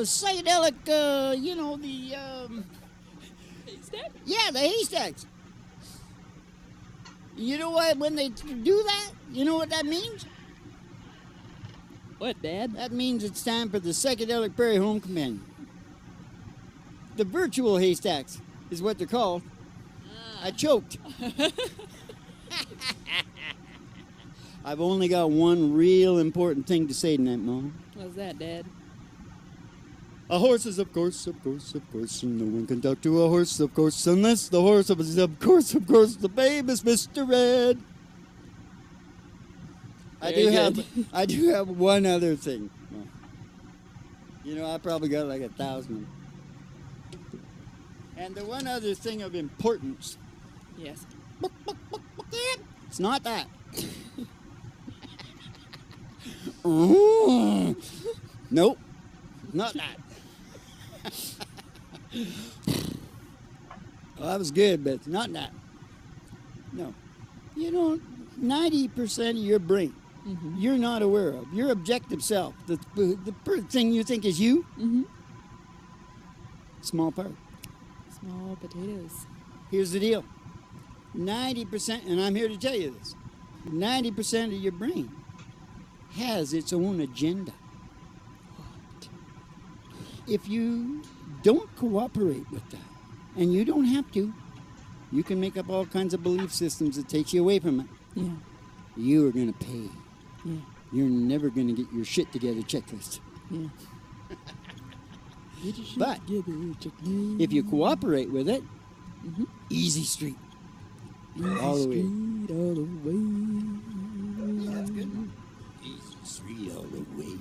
psychedelic, Haystack? yeah, the haystacks. You know what? When they do that, you know what that means? What, Dad? That means it's time for the psychedelic prairie home companion. The virtual haystacks is what they're called. I choked. I've only got one real important thing to say tonight, Mom. What's that, Dad? A horse is, of course, and no one can talk to a horse, of course, unless the horse is, of course, the babe is Mr. Red. I do have one other thing. You know, I probably got like 1,000. And the one other thing of importance, Yes. it's not that. Nope, not that. Well, that was good, but it's not that. No. You know, 90% of your brain you're not aware of. Your objective self, the thing you think is you, small part. Small potatoes. Here's the deal. 90%, and I'm here to tell you this, 90% of your brain has its own agenda. If you don't cooperate with that, and you don't have to, you can make up all kinds of belief systems that takes you away from it. Yeah. You are going to pay. Yeah. You're never going to get your shit together checklist. Yeah. But if you cooperate with it, easy street. All the way. All the way. Yeah, that's good. Easy street all the way.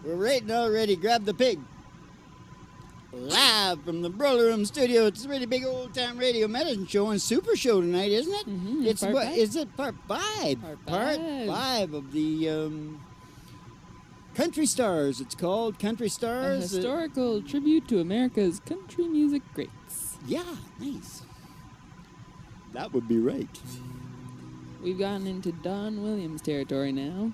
We're rating already. Grab the pig. Live from the Broiler Room studio. It's a really big old time radio medicine show and super show tonight, isn't it? It's part what? five. Is it part 5? Part five of the Country Stars. It's called Country A Stars. historical tribute to America's country music greats. Yeah, nice. That would be right. We've gotten into Don Williams territory now.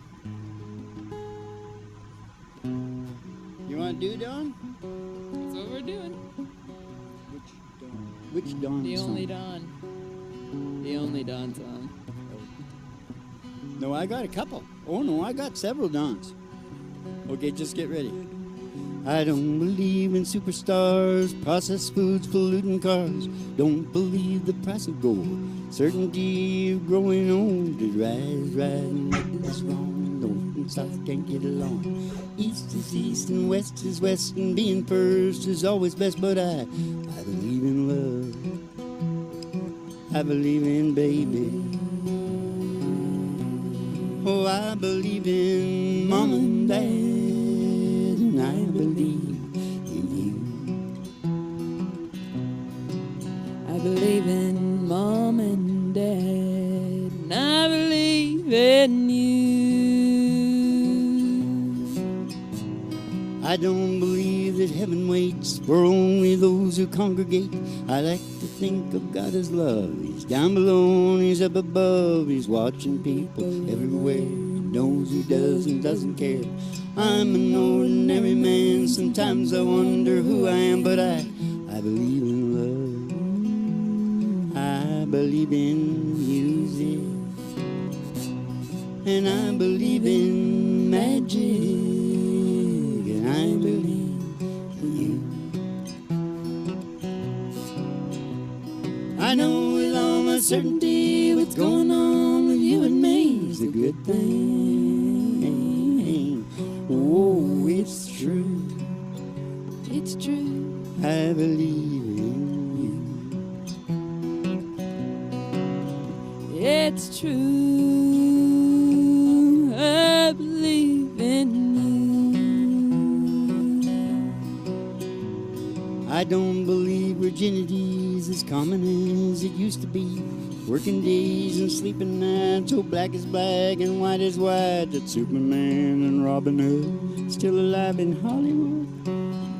You want to do Don? That's what we're doing. Which Don? The song? only Don. The only Don song. No, I got a couple. Oh no, I got several Dons. Okay, just get ready. I don't believe in superstars, processed foods, polluting cars. Don't believe the price of gold. Certainty of growing old. The rise, make this wrong. North and south can't get along. East is east and west is west, and being first is always best. But I believe in love. I believe in baby. Oh, I believe in mom and dad, and I believe in you. I believe in Mom and Dad, and I believe in you. I don't believe that heaven waits for only those who congregate. I like to think of God as love. He's down below and he's up above. He's watching people everywhere. He knows who does and doesn't care. I'm an ordinary man. Sometimes I wonder who I am, but I believe in love. I believe in music. And I believe in magic. And I believe in you. I know with all my certainty what's going on with you and me is a good thing. Oh, it's true. It's true. I believe in you. It's true. I believe in you. I don't believe virginity is as common as it used to be. Working days and sleeping nights, so black is black and white is white. That Superman and Robin Hood still alive in Hollywood.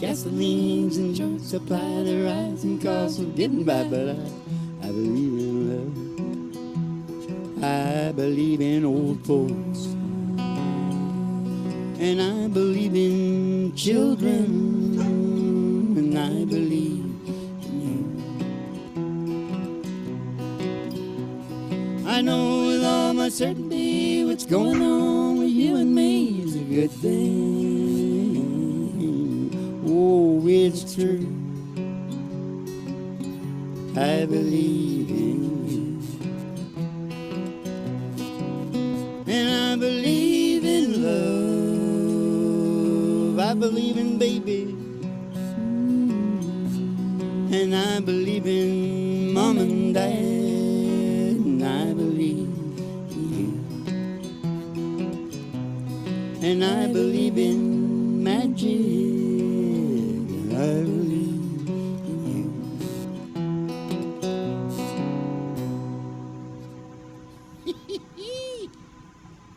Gasolines and short supply, the rising cost of getting by, but I believe in love. I believe in old folks, and I believe in children, and I believe in you. I know with all my certainty what's going on with you and me is a good thing. Oh, it's true. I believe in you, and I believe in love. I believe in babies, and I believe in mom and dad, and I believe in you, and I believe in magic, and I believe.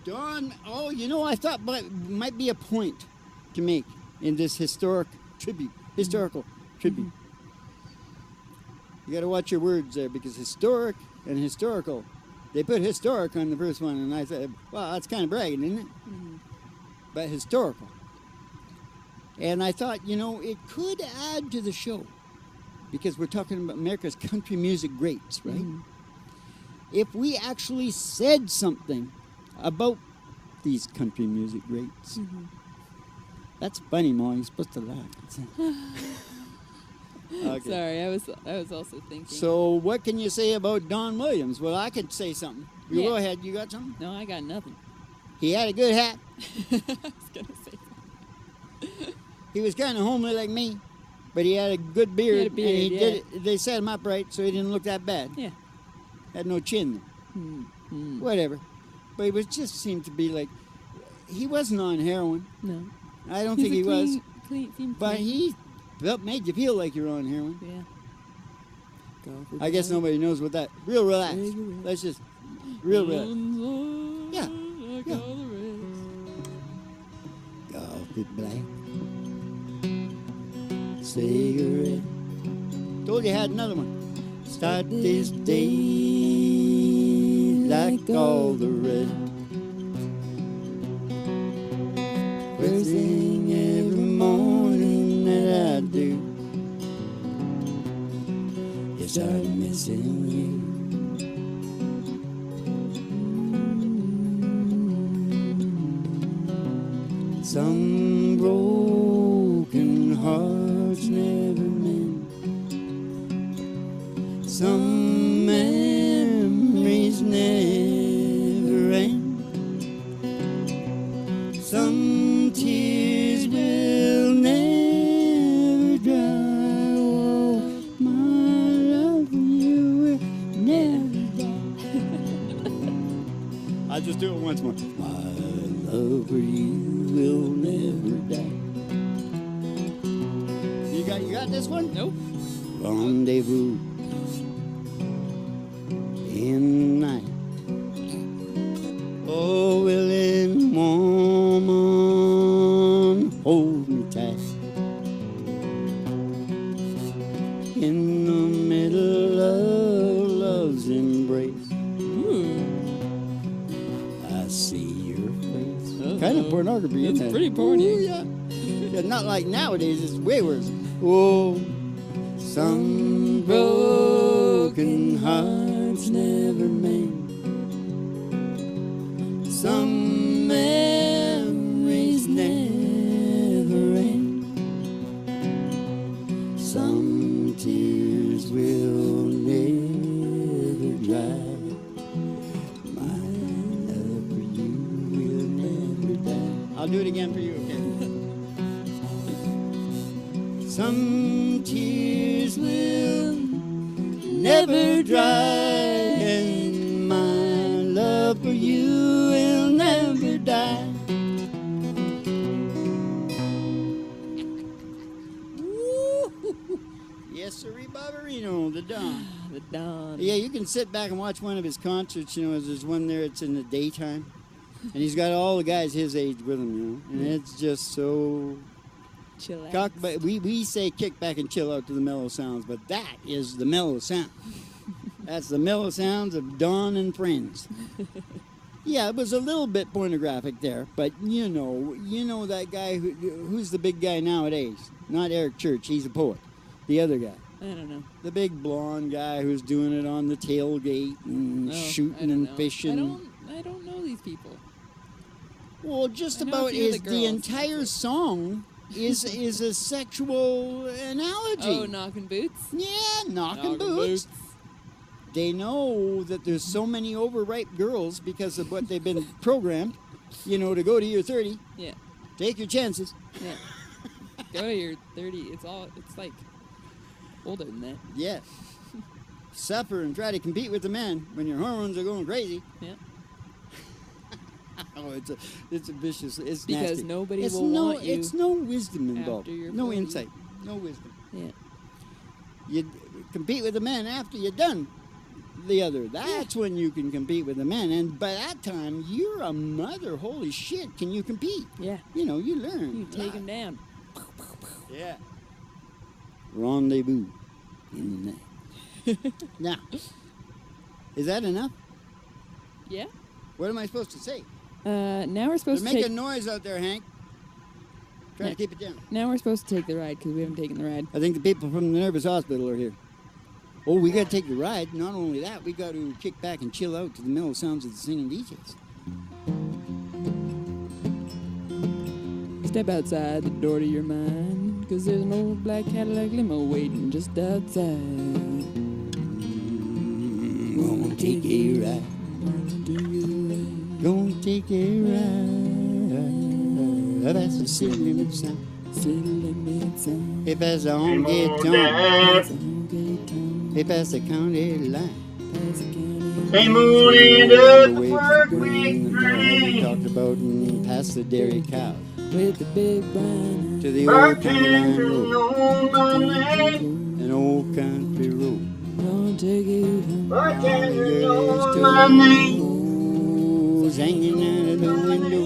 Don, oh, you know, I thought might be a point to make in this historical tribute. You got to watch your words there, because historic and historical, they put historic on the first one, and I said, well, that's kind of bragging, isn't it? Mm-hmm. But historical. And I thought, you know, it could add to the show, because we're talking about America's country music greats, right? Mm-hmm. If we actually said something about these country music greats. Mm-hmm. That's funny, Ma. You're supposed to laugh. Okay. Sorry, I was also thinking. So what can you say about Don Williams? Well, I could say something. You Yeah. go ahead. You got something? No, I got nothing. He had a good hat. I was gonna say. He was kind of homely like me, but he had a good beard. He had a beard, and he yeah. did it, they set him up right, so he didn't look that bad. Yeah. Had no chin. Mm-hmm. Whatever. But he was just seemed to be like, he wasn't on heroin. No. I don't think he was. Seemed But clean. he made you feel like you're on heroin. Yeah. I guess nobody knows what that. Real relax. Let's just real relax. Yeah. Yeah. Golf it black. Cigarette. Told you I had another one. Start this day like all the rest. First thing every morning that I do, you start missing you. Some broken hearts never mend. Some memories never end. Some tears will never dry. Oh, my love for you will never die. I'll just do it once more. My love for you will never die. You got this one? Nope. Rendezvous in the night. Oh, willing woman, hold me tight. In the middle of love's embrace, Ooh. I see your face. Uh-oh. Kind of pornography, That's isn't it? pretty porny. Ooh, yeah. Yeah, not like nowadays. It's way worse. Oh, some broken hearts never mend. Some memories never end. Some tears will never dry. My love for you will never die. I'll do it again for you, okay? Some tears will never dry, and my love for you will never die. Yes, sirree, Barbarino, the Don. The Don. Yeah, you can sit back and watch one of his concerts. You know, there's one there. It's in the daytime, and he's got all the guys his age with him. You know, and it's just so. Chillax. But we say kick back and chill out to the mellow sounds, but that is the mellow sound. That's the mellow sounds of Dawn and Friends. Yeah, it was a little bit pornographic there, but you know that guy who's the big guy nowadays. Not Eric Church, he's a poet. The other guy. I don't know. The big blonde guy who's doing it on the tailgate and shooting and fishing. I don't know these people. Well, just I know a about few of the the girls. entire song is a sexual analogy. Oh, knocking boots? Yeah, knocking boots. They know that there's so many overripe girls because of what they've been programmed, to go to your 30. Yeah. Take your chances. Yeah. Go to your 30. It's like older than that. Yeah. Suffer and try to compete with the men when your hormones are going crazy. Yeah. Oh, it's a vicious. It's Because nasty. nobody It's will want you. It's no wisdom involved. after you're No 40. insight. No wisdom. Yeah. You compete with the men after you're done the other. That's when you can compete with the men. And by that time, you're a mother. Holy shit, can you compete? Yeah. You learn. You take them down. Yeah. Rendezvous in the night. Now, is that enough? Yeah. What am I supposed to say? Now we're They're supposed to making take. noise out there, Hank. Try Yeah. to keep it down. Now we're supposed to take the ride because we haven't taken the ride. I think the people from the Nervous Hospital are here. Oh, we got to take the ride. Not only that, we got to kick back and chill out to the mellow sounds of the singing DJs. Step outside the door to your mind, 'cause there's an old black Cadillac limo waiting just outside. Gonna take a ride. Gonna take a ride. That's the city limit sound. If that's a honky tonk. If that's the county line. They moved into the We work week train. talked about and past the dairy cow With the big brown to the old county line Bartender road, know my name. an old country road. gonna take you home. Bartender know my name. Girls hanging out of the window.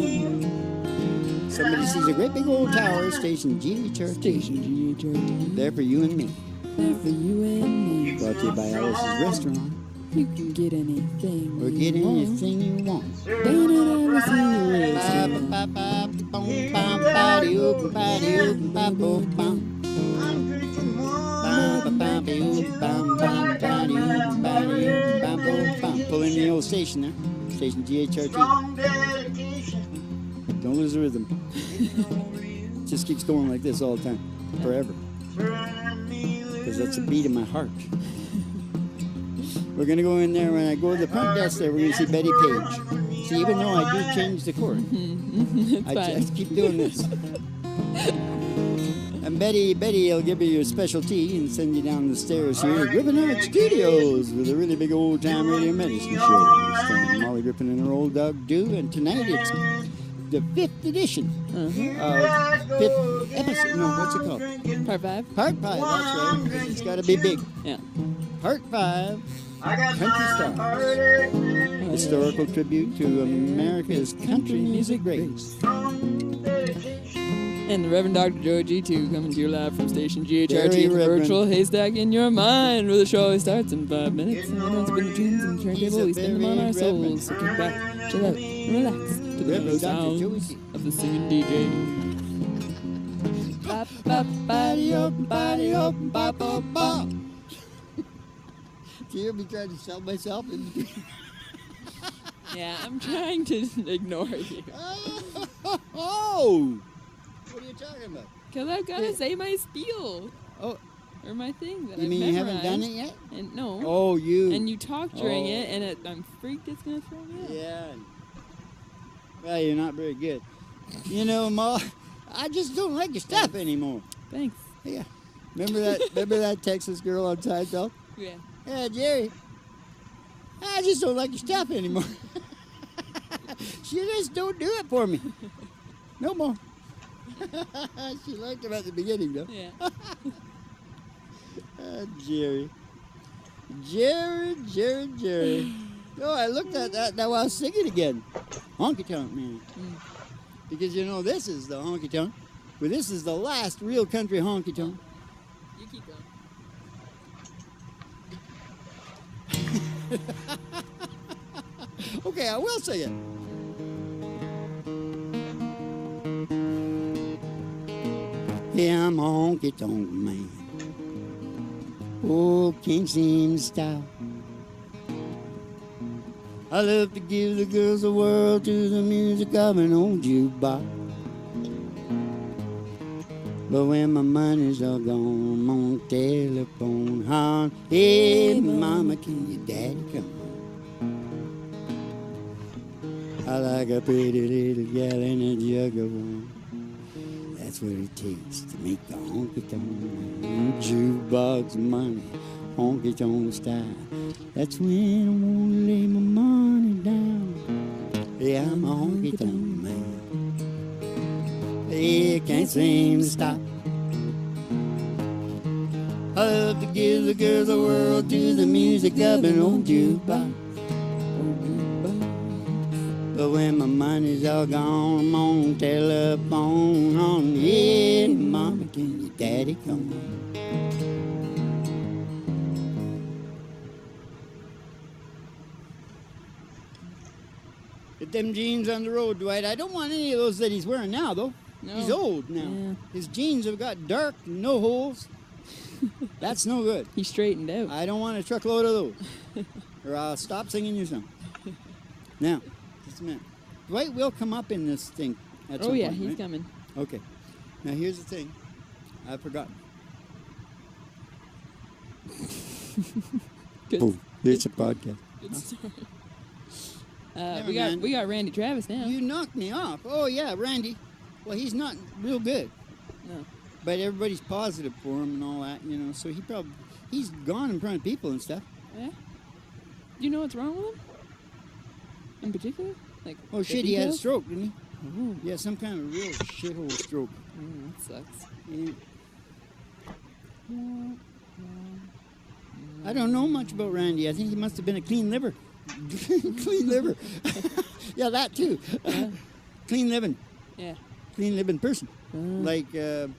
Somebody sees a great big old tower, station GHRT. Station GHRT. There for you and me. There for you and me. Brought to you by Alice's Restaurant. You can get anything. Or get you want. anything you want. Down at Alice's Restaurant. I'm drinking Pull in the old station there. Station GHRT. strong dedication. Don't lose the rhythm. Just keeps going like this all the time. Forever. Because that's the beat of my heart. We're going to go in there. When I go to the front desk there, we're going to see Betty Page. See, even though I do change the chord, I just keep doing this. And Betty will give you your specialty and send you down the stairs here at Griffin Art Studios with a really big old-time radio medicine show. Starring Molly Griffin and her old dog, Do. And tonight it's the 5th edition. Fifth episode. No, what's it called? Part 5? Part 5, that's right. 'Cause it's got to be big. Yeah. Part 5, I got Country my Stars. heart Historical tribute to America's country music greats. And the Reverend Dr. Joe G2 coming to you live from Station GHRT, Very the reverend. virtual haystack in your mind, where the show always starts in 5 minutes. And everyone's been the tunes and the turntable, we spin them on our souls. So kick back, chill out, and relax to the Reverend mellow Dr. Joey sounds C. of the singing DJ. Ba, ba, Body ba, open, body open, ba ba ba. Do you hear me trying to sell myself? Yeah, I'm trying to ignore you. Oh! What are you talking about? Because I've got to say my spiel. Oh, Or my thing that you I've mean you haven't done it memorized. yet? And no. Oh, you. And you talk during Oh. it, and I'm freaked it's going to throw me off. Yeah. Well, you're not very good. You know, Ma, I just don't like your stuff anymore. Thanks. Yeah. Remember that Texas girl on Seinfeld? Yeah. Yeah, Jerry. I just don't like your stuff anymore. She just don't do it for me. No more. She liked him at the beginning, though. Yeah. Jerry. Jerry. Oh, I looked at that now while I was singing again. Honky Tonk Man. Because, this is the honky tonk. But this is the last real country honky tonk. You keep going. Okay, I will sing it. Yeah, I'm a honky-tonk man. Oh, can't seem to stop. I love to give the girls the world to the music of an old jukebox. But when my money's all gone, I'm on the telephone hon. Hey, mama, can your daddy come home? I like a pretty little gal in a jug of wine. That's what it takes to make the honky-tonk jukebox money, honky-tonk style. That's when I want to lay my money down. Yeah, I'm a honky-tonk man. Yeah, can't seem to stop. I love to give the girls the world to the music of an old jukebox. But when my money's all gone, I'm on the telephone on. Yeah, mama, can your daddy come home? Get them jeans on the road, Dwight. I don't want any of those that he's wearing now, though. No. He's old now. Yeah. His jeans have got dark, no holes. That's no good. He straightened out. I don't want a truckload of those. Or I'll stop singing your song. Now, just a minute. Dwight will come up in this thing at some Oh, yeah, point, he's right? coming. Okay. Now, here's the thing. I've forgotten. Good. Oh, it's a podcast. Good start. Never we got mind. Randy Travis now. You knocked me off. Oh, yeah, Randy. Well, he's not real good. No. But everybody's positive for him and all that, you know. So he's gone in front of people and stuff. Yeah. Do you know what's wrong with him? In particular? Like. Oh, the shit, he had a details? stroke, didn't he? Oh. Yeah, some kind of real shithole stroke. That sucks. Yeah. I don't know much about Randy. I think he must have been a clean liver. Clean liver. Yeah, that too. Yeah. Clean living. Yeah. Clean living person. Uh, Like, the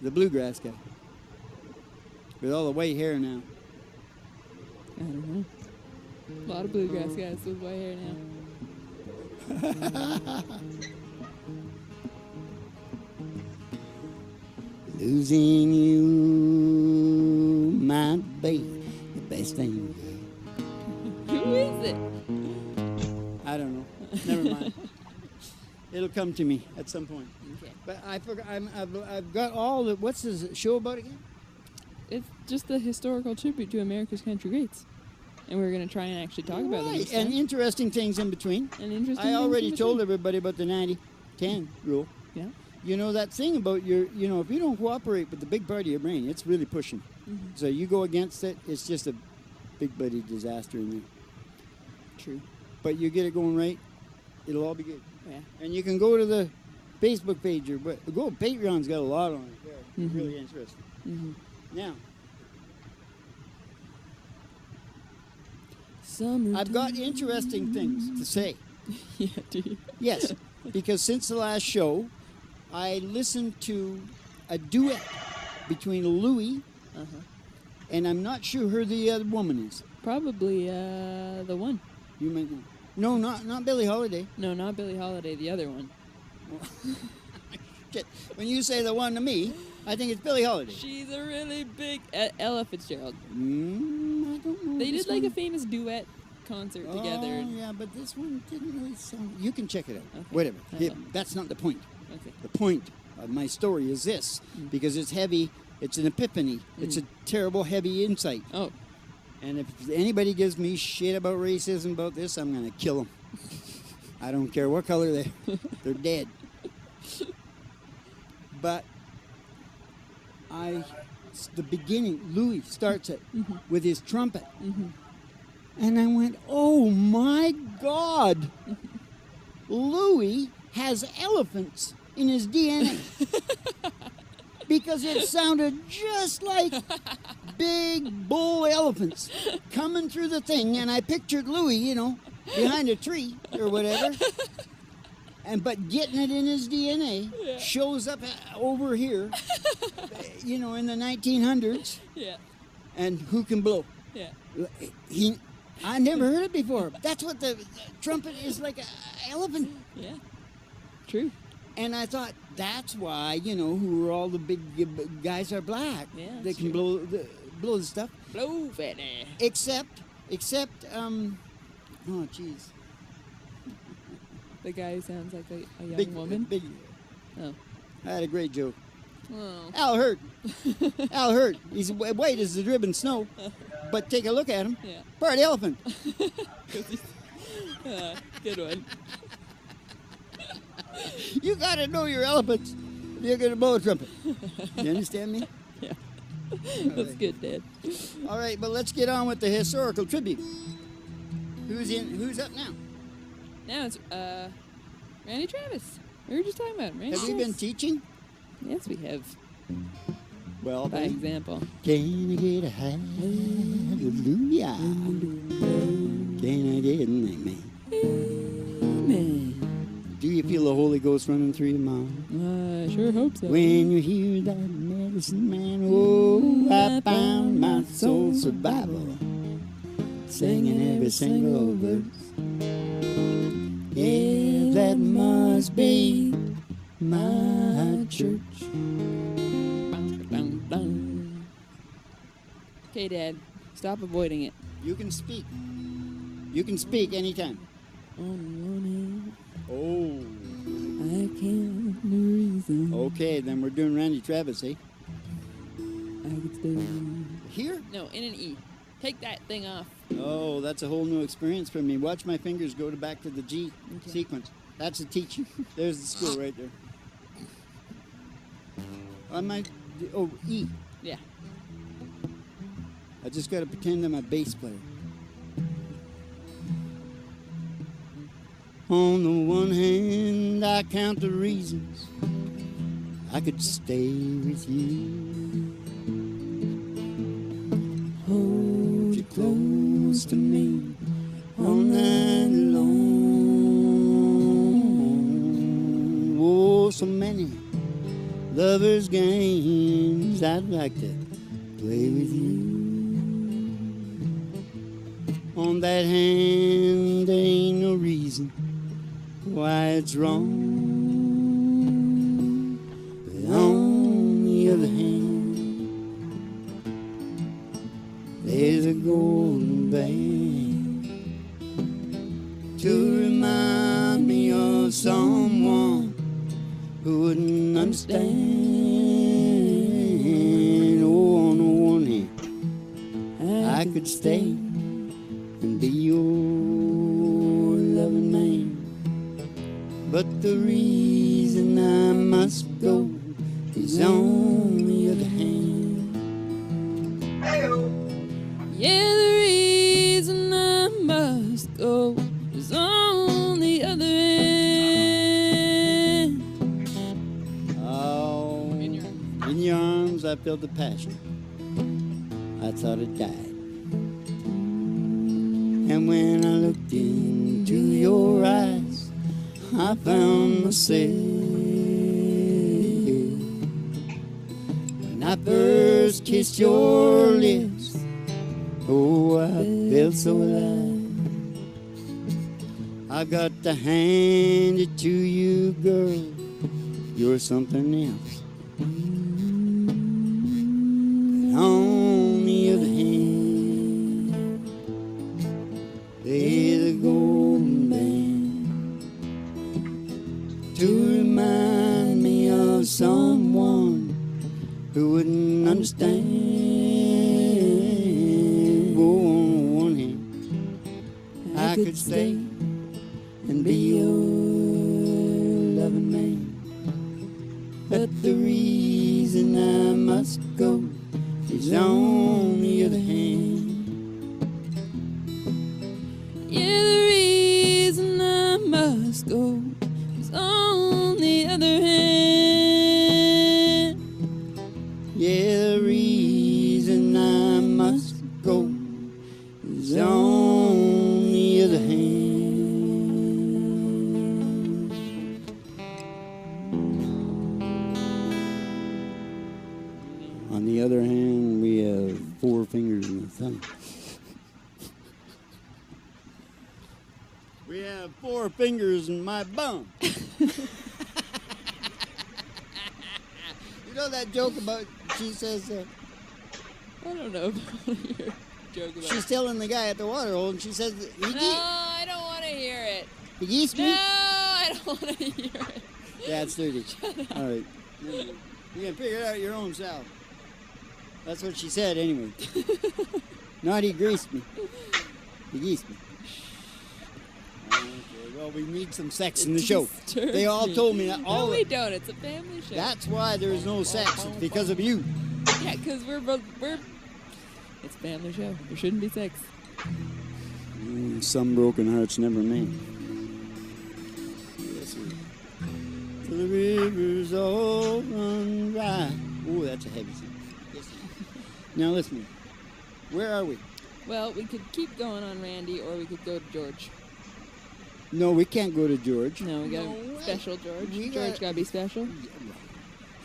bluegrass guy. With all the white hair now. I don't know. A lot of bluegrass guys with white hair now. Losing you might be the best thing. Who is it? I don't know. Never mind. It'll come to me at some point. Okay. But I forgot. I've got all the. What's this show about again? It's just a historical tribute to America's country greats. And we're going to try and actually talk about them. Right, this and time. interesting things in between. And interesting I things already in told between. everybody about the 90-10 rule. Yeah. You know that thing about if you don't cooperate with the big part of your brain, it's really pushing. Mm-hmm. So you go against it, it's just a big bloody disaster in there. True. But you get it going right, it'll all be good. Yeah. And you can go to the Facebook page or go. Patreon's got a lot on it. There. Mhm. Really interesting. Mm-hmm. Now, Summer. I've got interesting things to say. Yeah, do you? Yes, because since the last show, I listened to a duet between Louis Uh-huh. and I'm not sure who the other woman is. Probably the one. You might know. No, not Billie Holiday. No, not Billie Holiday, the other one. Shit. When you say the one to me, I think it's Billie Holiday. She's a really big Ella Fitzgerald. I don't know. They this did like a one. famous duet concert together. Oh, yeah, but this one didn't really sound. You can check it out. Okay. Whatever. I Yeah, will. that's not the point. Okay. The point of my story is this, because it's heavy. It's an epiphany. It's a terrible, heavy insight. Oh, And if anybody gives me shit about racism about this, I'm gonna kill them. I don't care what color they're dead. But the beginning, Louis starts it with his trumpet. And I went, oh my God, Louis has elephants in his DNA. Because it sounded just like big bull elephants coming through the thing. And I pictured Louis, behind a tree or whatever. But getting it in his DNA shows up over here, in the 1900s. yeah. And who can blow? Yeah. I never heard it before. That's what the trumpet is, like an elephant. Yeah. True. And I thought that's why, who are all the big guys are black. Yeah, They that's can true. blow the stuff. Blow fatty. Except, oh jeez, The guy who sounds like a young woman. Big. Oh. I had a great joke. Oh. Al Hurt. Al Hurt. He's white as the driven snow, but take a look at him. Yeah. Part elephant. Good one. You gotta know your elephants if you're gonna blow a trumpet. You understand me? Yeah. That's good, Dad. All right, but let's get on with the historical tribute. Who's up now? Now it's Randy Travis. We were just talking about him. Randy Have we been Travis. teaching? Yes, we have. Well, By then, example. can I get a hallelujah? Can I get an amen? Amen. Do you feel the Holy Ghost running through your mind? I sure hope so. When you hear that medicine man, oh, I found my soul survival, singing every single verse. Yeah, that must be my church. Okay, Dad. Stop avoiding it. You can speak. You can speak anytime. On one hand, Oh. I can't no reason. Okay, then we're doing Randy Travis, eh? I could stay. Here? No, in an E. Take that thing off. Oh, that's a whole new experience for me. Watch my fingers go back to the G Okay. sequence. That's a teaching. There's the school right there. E. Yeah. I just got to pretend I'm a bass player. On the one hand, I count the reasons I could stay with you. Hold you close to me all night long. Oh, so many lovers' games I'd like to play with you. On that hand, there ain't no reason why it's wrong. But on the other hand, there's a golden band to remind me of someone who wouldn't understand. Oh, on the one hand, I could stay and be your loving man. But the reason I must go is on the other hand. Hey-oh. Yeah, the reason I must go is on the other end. Oh, In your arms. in your arms I felt the passion. I thought it died. And when I looked into your eyes, I found myself. When I first kissed your lips, oh, I felt so alive. I've got to hand it to you, girl. You're something else. But on the other hand, there's a golden band to remind me of someone who wouldn't understand. Oh, on one hand, I could stay and be your loving man. But the reason I must go is on the other hand. Yeah, the reason I must go is on the other hand. Yeah, the reason I must go is on the other hand. On the other hand, we have 4 fingers thumb. We have 4 fingers in my bum. You know that joke about, she says, I don't know about your joke about she's telling the guy at the water hole, and she says, No, I don't want to hear it. he geese No, me? I don't want to hear it. Yeah, it's 30. All right. You can figure it out your own self. That's what she said anyway. Not he greased me. He geesed me. Okay, well, we need some sex in the show. Disturbs They all me. told me that. No, we don't. It's a family show. That's why there's no sex. It's because of you. Yeah, because we're. It's a family show. There shouldn't be sex. Some broken hearts never made. Yes, sir. To the rivers all run dry. Oh, that's a heavy thing. Yes, sir. Now listen. Where are we? Well, we could keep going on Randy, or we could go to George. No, we can't go to George. No, we got No a way. special George. We George got- gotta be special.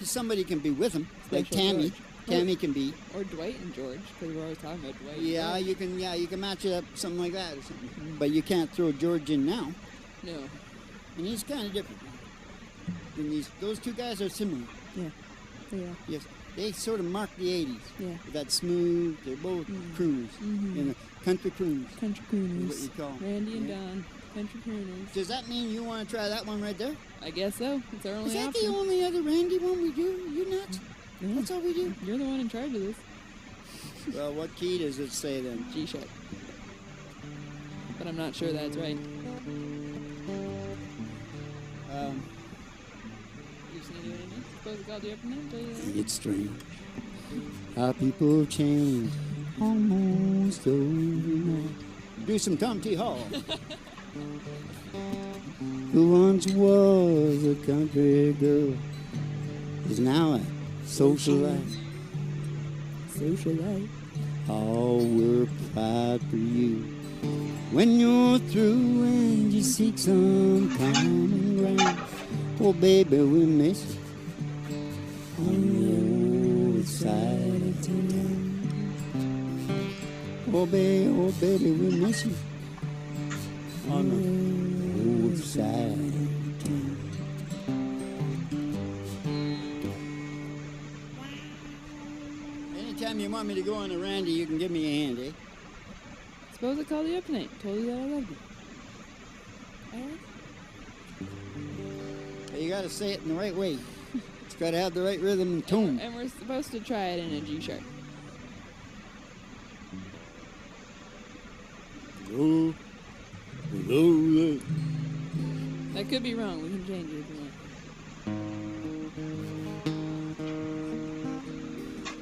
Somebody can be with him, like Special Tammy. George. Tammy can be. Or Dwight and George, because we're always talking about Dwight. and Yeah, George. you can. Yeah, you can match it up, something like that, or something. But you can't throw George in now, No. and he's kind of different. And those two guys are similar. Yeah. Yes, they sort of mark the '80s. Yeah. That smooth. They're both crooners, Mhm. you know, country crooners. Country Is what crooners. you call 'em. Randy and Yeah. Don. Country crooners. Does that mean you want to try that one right there? I guess so. It's our Is only that option. the only other Randy one we do? You nuts? Yeah. That's all we do. You're the one in charge of this. Well, what key does it say then? G sharp. But I'm not sure that's right. You just need to do anything? Suppose it called you up and then tell you that? It's strange how people change almost overnight. Do some Tom T. Hall. Who once was a country girl is now a socialite. Socialite. All we're proud for you. When you're through and you seek some common ground, oh baby, we miss you on the old side of town. Oh baby, we miss you on the old side of town. Anytime you want me to go on a Randy, you can give me a hand, eh? Suppose I called you up tonight. Told you that I loved you. Alright? But you gotta say it in the right way. It's gotta have the right rhythm and tone. And we're supposed to try it in a G sharp. Oh, hello. That could be wrong. We can change it if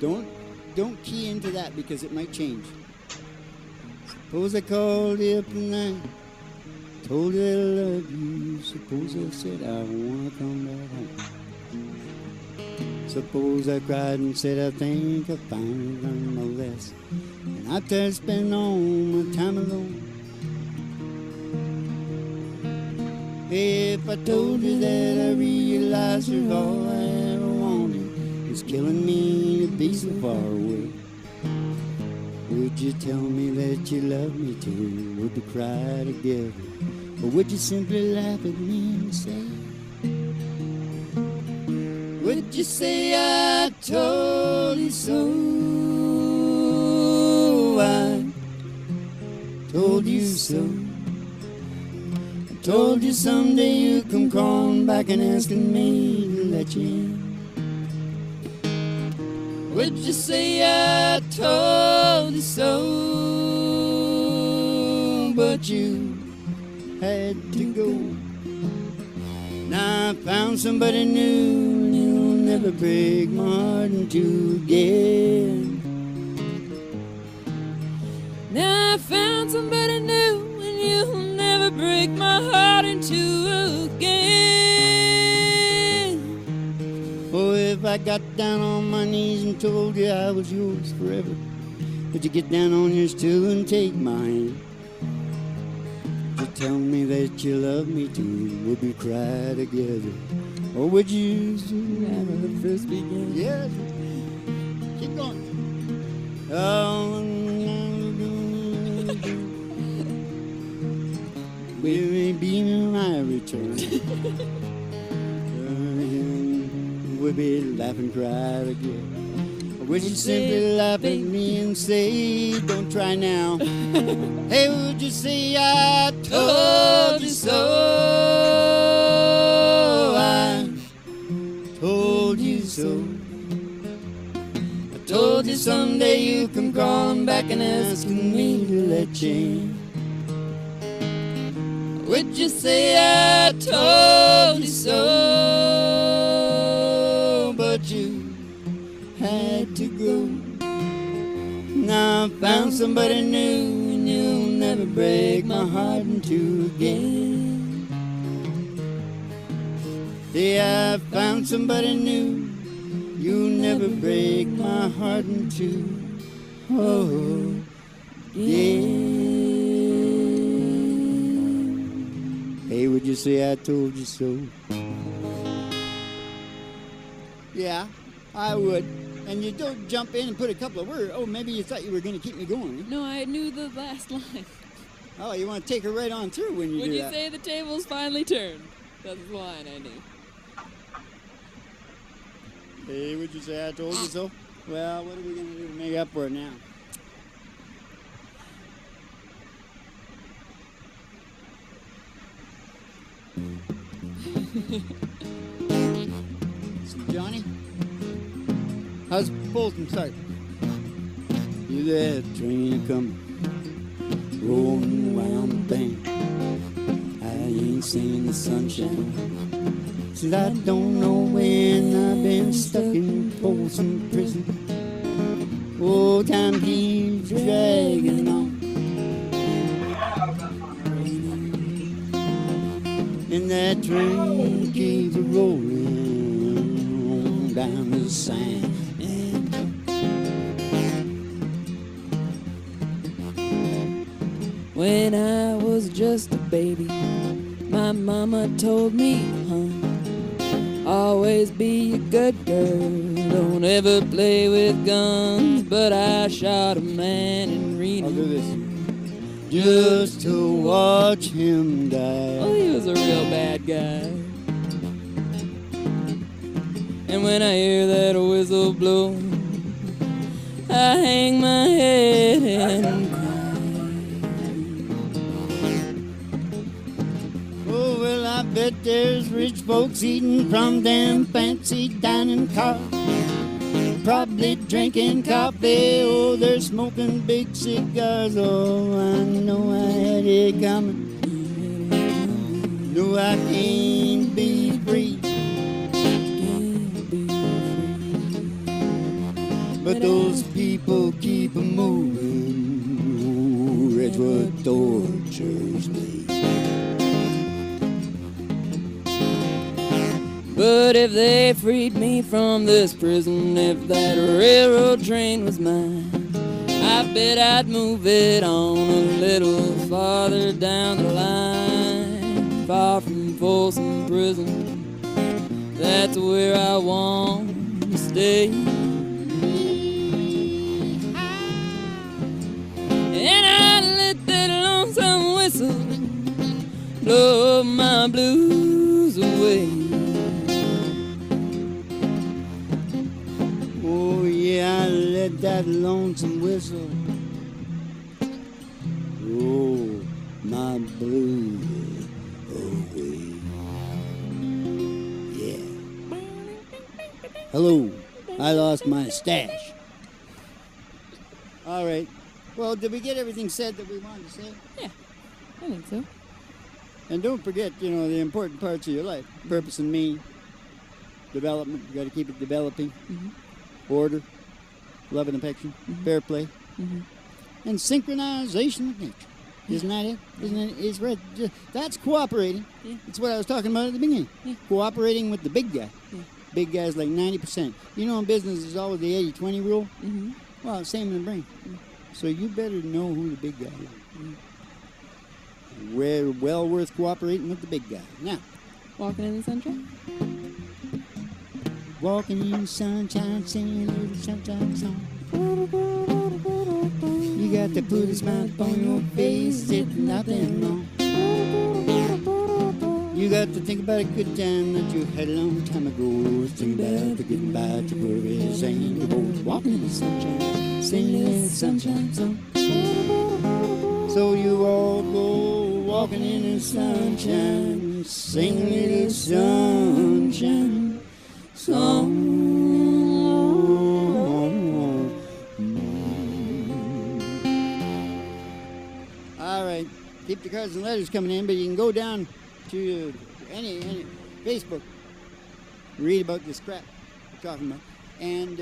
you want. Don't key into that because it might change. Suppose I called you up tonight, told you I love you. Suppose I said I wanna come back home. Suppose I cried and said I think I finally learned my lesson, and I tried to spend all my time alone. If I told you that I realized you're all I ever wanted, it's killing me to be so far away. Would you tell me that you love me too? Would we cry together? Or would you simply laugh at me and say, would you say I told you so? I told you so. I told you someday you'd come crawling back and asking me to let you in. Would you say I told you so? But you had to go. Now I found somebody new, and you'll never break my heart into again. Now I found somebody new, and you'll never break my heart in two again. Oh, if I got down on my knees and told you I was yours forever, would you get down on yours too and take my hand? Would you tell me that you love me too? Would we cry together? Or would you Remember the first began. Yes. Keep going. Oh, will be my return. We'll be laughing, cry again. I wish you'd simply laugh at me and say, don't try now. Hey, would you say I told you so? I told you so. I told you someday you come crawling back and asking me to let you in. Would you say I told you so? But you had to go. Now I found somebody new, and you'll never break my heart in two again. Yeah, I found somebody new, you'll never break my heart in two. Oh, yeah. Hey, would you say I told you so? Yeah, I would. And you don't jump in and put a couple of words. Oh, maybe you thought you were going to keep me going. No, I knew the last line. Oh, you want to take her right on through when you When do you that. say the tables finally turned. That's the line I knew. Hey, would you say I told you so? Well, what are we going to do to make up for it now? So, Johnny, how's Bolton start? You that train coming, rolling around the bank. I ain't seen the sunshine since I don't know when. I've been stuck in Folsom Prison. Oh, time keeps dragging on. And that train keeps rolling down the sand. When I was just a baby, my mama told me, hon, always be a good girl, don't ever play with guns. But I shot a man in Reno. I'll do this. Just to watch him die. Oh, he was a real bad guy. And when I hear that whistle blow, I hang my head and cry. Oh, well, I bet there's rich folks eating from them fancy dining cars. Probably drinking coffee, oh, they're smoking big cigars. Oh, I know I had it coming. No, I can't be free. But those people keep moving. That's what tortures me. But if they freed me from this prison, if that railroad train was mine, I bet I'd move it on a little farther down the line, far from Folsom Prison. That's where I want to stay. And I let that lonesome whistle blow my blues away. Oh, yeah, I let that lonesome whistle roll my blues away. Yeah. Hello, I lost my stash. All right. Well, did we get everything said that we wanted to say? Yeah, I think so. And don't forget, you know, the important parts of your life. Purpose and meaning. Development. You got to keep it developing. Mm-hmm. Order. Love and affection. Mhm. Fair play. Mm-hmm. And synchronization with nature. Isn't that it? Isn't it? It's right. That's cooperating. Yeah. That's what I was talking about at the beginning. Yeah. Cooperating with the big guy. Yeah. Big guy's like 90%. You know, in business, there's always the 80-20 rule. Mm-hmm. Well, same in the brain. So you better know who the big guy is. We're well worth cooperating with the big guy. Now, Walking in the sunshine? walking in the sunshine, singing a little sunshine song. You got to put a smile on your face, it's nothing wrong. You got to think about a good time that you had a long time ago. Think about forgetting about your worries and your woes. Walking in the sunshine, singing in the sunshine song. So you all go walking in the sunshine, singing the sunshine song. All right, keep the cards and letters coming in, but you can go down to any Facebook, read about this crap we're talking about, and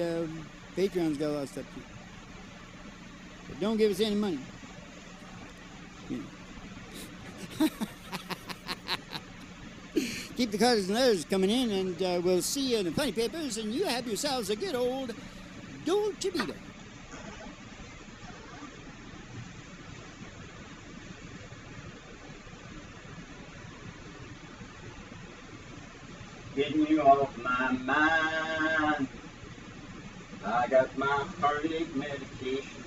Patreon's got a lot of stuff too. But don't give us any money. You know. Keep the cards and letters coming in, and we'll see you in the funny papers, and you have yourselves a good old Dolce Vita. Getting you off my mind. I got my heartache medication.